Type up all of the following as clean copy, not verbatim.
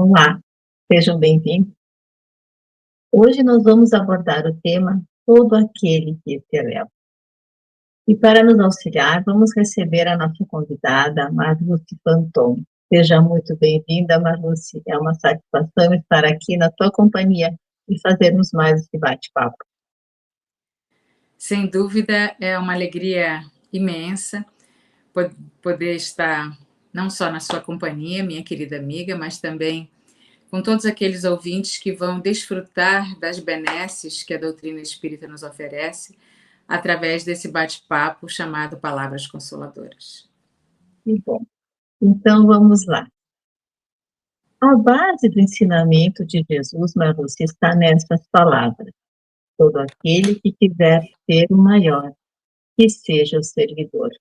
Olá, sejam bem-vindos. Hoje nós vamos abordar o tema Todo aquele que se eleva. E para nos auxiliar, vamos receber a nossa convidada, Marluce Panton. Seja muito bem-vinda, Marluce. É uma satisfação estar aqui na tua companhia e fazermos mais esse bate-papo. Sem dúvida, é uma alegria imensa po- poder estar não só na sua companhia, minha querida amiga, mas também com todos aqueles ouvintes que vão desfrutar das benesses que a doutrina espírita nos oferece através desse bate-papo chamado Palavras Consoladoras. Que bom. Então vamos lá. A base do ensinamento de Jesus, Marluce, está nessas palavras. Todo aquele que quiser ser o maior, que seja o servidor.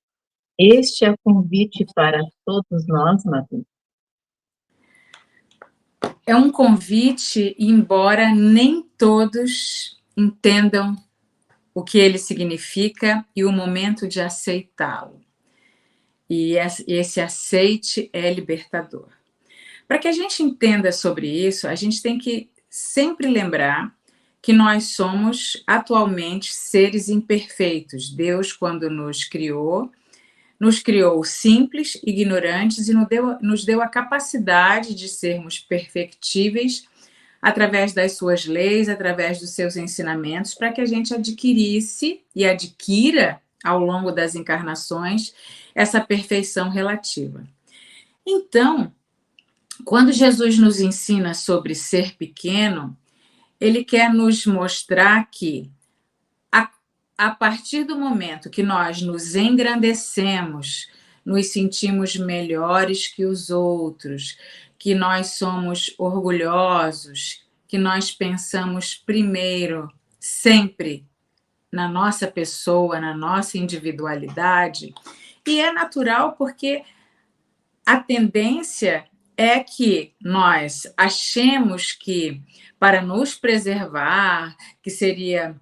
Este é o convite para todos nós, Madu. É um convite, embora nem todos entendam o que ele significa e o momento de aceitá-lo. E esse aceite é libertador. Para que a gente entenda sobre isso, a gente tem que sempre lembrar que nós somos atualmente seres imperfeitos. Deus, quando nos criou simples, ignorantes e nos deu a capacidade de sermos perfectíveis através das suas leis, através dos seus ensinamentos, para que a gente adquirisse e adquira ao longo das encarnações essa perfeição relativa. Então, quando Jesus nos ensina sobre ser pequeno, ele quer nos mostrar que, a, a partir do momento que nós nos engrandecemos, nos sentimos melhores que os outros, que nós somos orgulhosos, que nós pensamos primeiro, sempre, na nossa pessoa, na nossa individualidade, e é natural porque a tendência é que nós achemos que, para nos preservar, que seria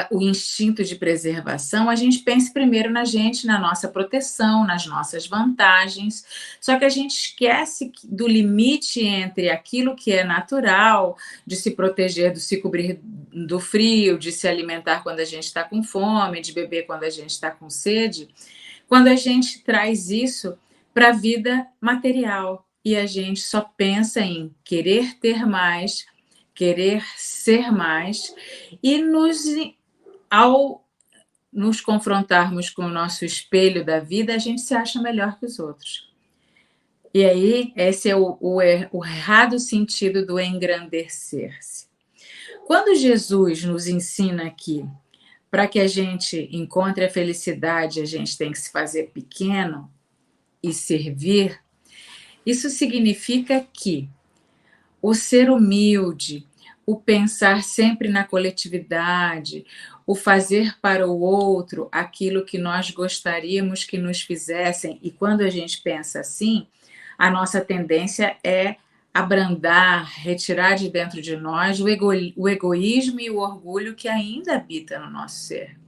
o instinto de preservação, a gente pense primeiro na gente, na nossa proteção, nas nossas vantagens. Só que a gente esquece do limite entre aquilo que é natural, de se proteger, de se cobrir do frio, de se alimentar quando a gente está com fome, de beber quando a gente está com sede, quando a gente traz isso para a vida material e a gente só pensa em querer ter mais, querer ser mais, e ao nos confrontarmos com o nosso espelho da vida, a gente se acha melhor que os outros. E aí, esse é o errado sentido do engrandecer-se. Quando Jesus nos ensina aqui, para que a gente encontre a felicidade, a gente tem que se fazer pequeno e servir, isso significa que o ser humilde, o pensar sempre na coletividade, o fazer para o outro aquilo que nós gostaríamos que nos fizessem, e quando a gente pensa assim, a nossa tendência é abrandar, retirar de dentro de nós o egoísmo e o orgulho que ainda habita no nosso ser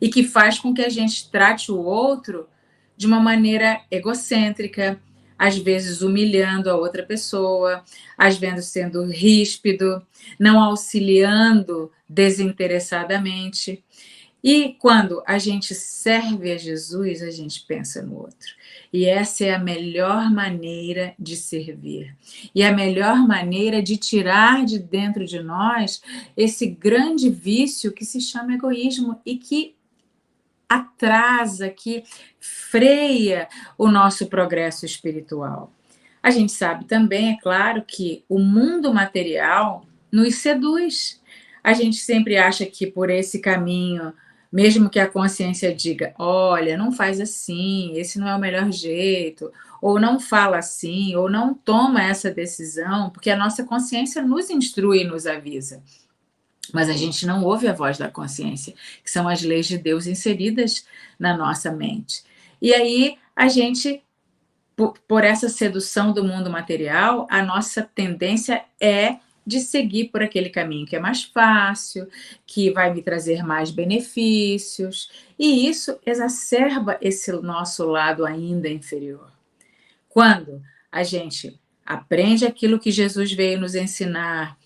e que faz com que a gente trate o outro de uma maneira egocêntrica, às vezes humilhando a outra pessoa, às vezes sendo ríspido, não auxiliando desinteressadamente. E quando a gente serve a Jesus, a gente pensa no outro. E essa é a melhor maneira de servir. E a melhor maneira de tirar de dentro de nós esse grande vício que se chama egoísmo e que atrasa, que freia o nosso progresso espiritual. A gente sabe também, é claro, que o mundo material nos seduz. A gente sempre acha que por esse caminho, mesmo que a consciência diga, olha, não faz assim, esse não é o melhor jeito, ou não fala assim, ou não toma essa decisão, porque a nossa consciência nos instrui e nos avisa. Mas a gente não ouve a voz da consciência, que são as leis de Deus inseridas na nossa mente. E aí a gente, por essa sedução do mundo material, a nossa tendência é de seguir por aquele caminho que é mais fácil, que vai me trazer mais benefícios, e isso exacerba esse nosso lado ainda inferior. Quando a gente aprende aquilo que Jesus veio nos ensinar,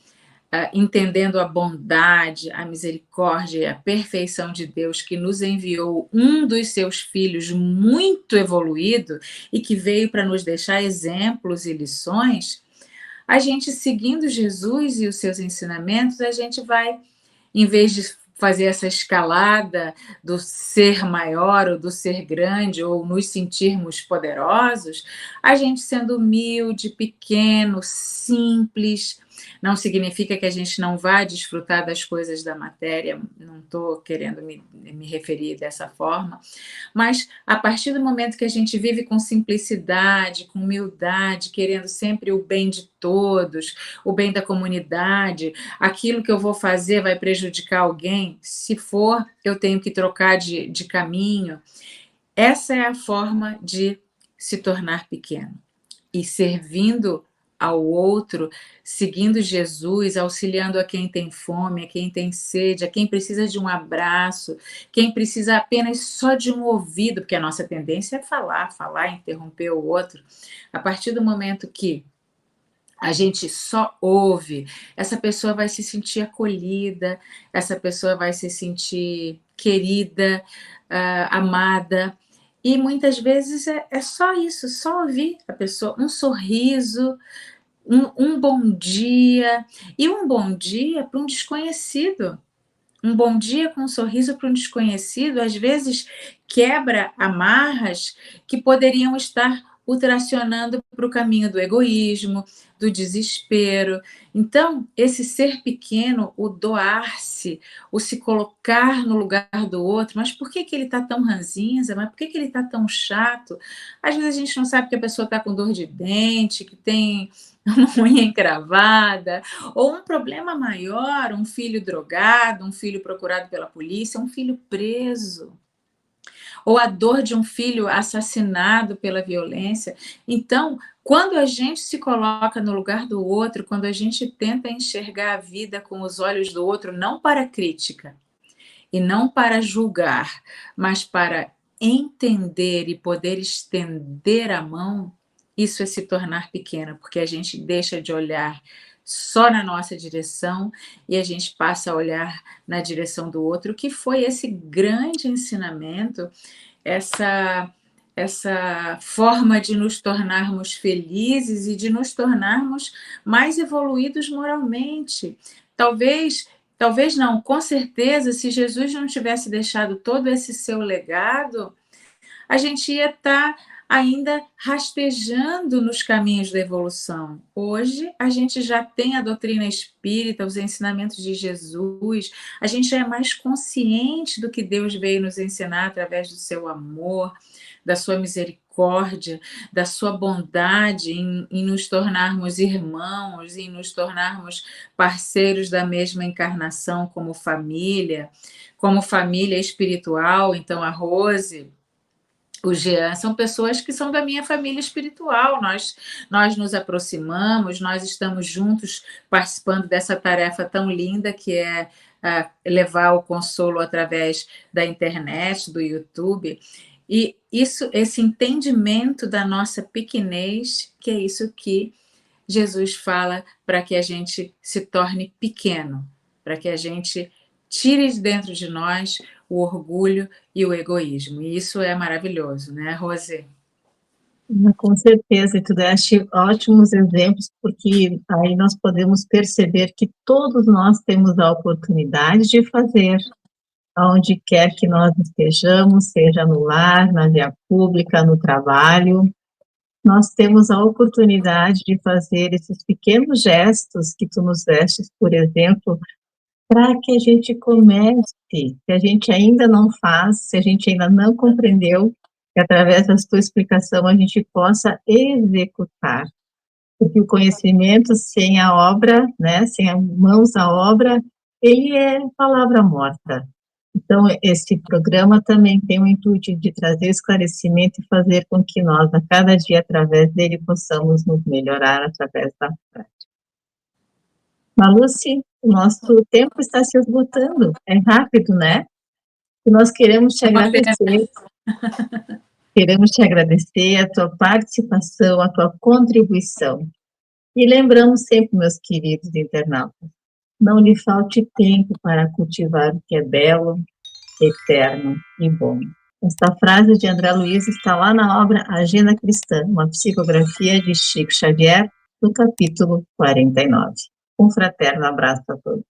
entendendo a bondade, a misericórdia e a perfeição de Deus, que nos enviou um dos seus filhos muito evoluído e que veio para nos deixar exemplos e lições, a gente seguindo Jesus e os seus ensinamentos, a gente vai, em vez de fazer essa escalada do ser maior ou do ser grande ou nos sentirmos poderosos, a gente sendo humilde, pequeno, simples, não significa que a gente não vá desfrutar das coisas da matéria, não estou querendo me referir dessa forma, mas a partir do momento que a gente vive com simplicidade, com humildade, querendo sempre o bem de todos, o bem da comunidade, aquilo que eu vou fazer vai prejudicar alguém? Se for, eu tenho que trocar de caminho. Essa é a forma de se tornar pequeno. E servindo ao outro, seguindo Jesus, auxiliando a quem tem fome, a quem tem sede, a quem precisa de um abraço, quem precisa apenas só de um ouvido, porque a nossa tendência é falar, falar, interromper o outro. A partir do momento que a gente só ouve, essa pessoa vai se sentir acolhida, essa pessoa vai se sentir querida, amada. E muitas vezes é só isso, só ouvir a pessoa, um sorriso, um bom dia, e um bom dia para um desconhecido. Um bom dia com um sorriso para um desconhecido, às vezes quebra amarras que poderiam estar o tracionando para o caminho do egoísmo, do desespero. Então, esse ser pequeno, o doar-se, o se colocar no lugar do outro, mas por que ele está tão ranzinza? Mas por que ele está tão chato? Às vezes a gente não sabe que a pessoa está com dor de dente, que tem uma unha encravada, ou um problema maior, um filho drogado, um filho procurado pela polícia, um filho preso, ou a dor de um filho assassinado pela violência. Então, quando a gente se coloca no lugar do outro, quando a gente tenta enxergar a vida com os olhos do outro, não para crítica e não para julgar, mas para entender e poder estender a mão, isso é se tornar pequena, porque a gente deixa de olhar só na nossa direção e a gente passa a olhar na direção do outro, que foi esse grande ensinamento, essa forma de nos tornarmos felizes e de nos tornarmos mais evoluídos moralmente. Talvez não, com certeza, se Jesus não tivesse deixado todo esse seu legado, a gente ia estar ainda rastejando nos caminhos da evolução. Hoje, a gente já tem a doutrina espírita, os ensinamentos de Jesus, a gente já é mais consciente do que Deus veio nos ensinar através do seu amor, da sua misericórdia, da sua bondade em nos tornarmos irmãos, em nos tornarmos parceiros da mesma encarnação como família espiritual. Então, a Rose, o Jean, são pessoas que são da minha família espiritual, nós nos aproximamos, nós estamos juntos participando dessa tarefa tão linda que é levar o consolo através da internet, do YouTube, e esse entendimento da nossa pequenez, que é isso que Jesus fala para que a gente se torne pequeno, para que a gente tire de dentro de nós o orgulho e o egoísmo. E isso é maravilhoso, né, Rose? Com certeza, e tu deste ótimos exemplos, porque aí nós podemos perceber que todos nós temos a oportunidade de fazer, aonde quer que nós estejamos, seja no lar, na via pública, no trabalho, nós temos a oportunidade de fazer esses pequenos gestos que tu nos deste, por exemplo, para que a gente comece, se a gente ainda não faz, se a gente ainda não compreendeu, que através da tua explicação a gente possa executar, porque o conhecimento sem a obra, né, sem as mãos à obra, ele é palavra morta. Então, esse programa também tem o intuito de trazer esclarecimento e fazer com que nós, a cada dia, através dele, possamos nos melhorar através da prática. Maluce, o nosso tempo está se esgotando, é rápido, né? E nós queremos te agradecer a tua participação, a tua contribuição. E lembramos sempre, meus queridos internautas, não lhe falte tempo para cultivar o que é belo, eterno e bom. Esta frase de André Luiz está lá na obra Agenda Cristã, uma psicografia de Chico Xavier, no capítulo 49. Um fraterno abraço a todos.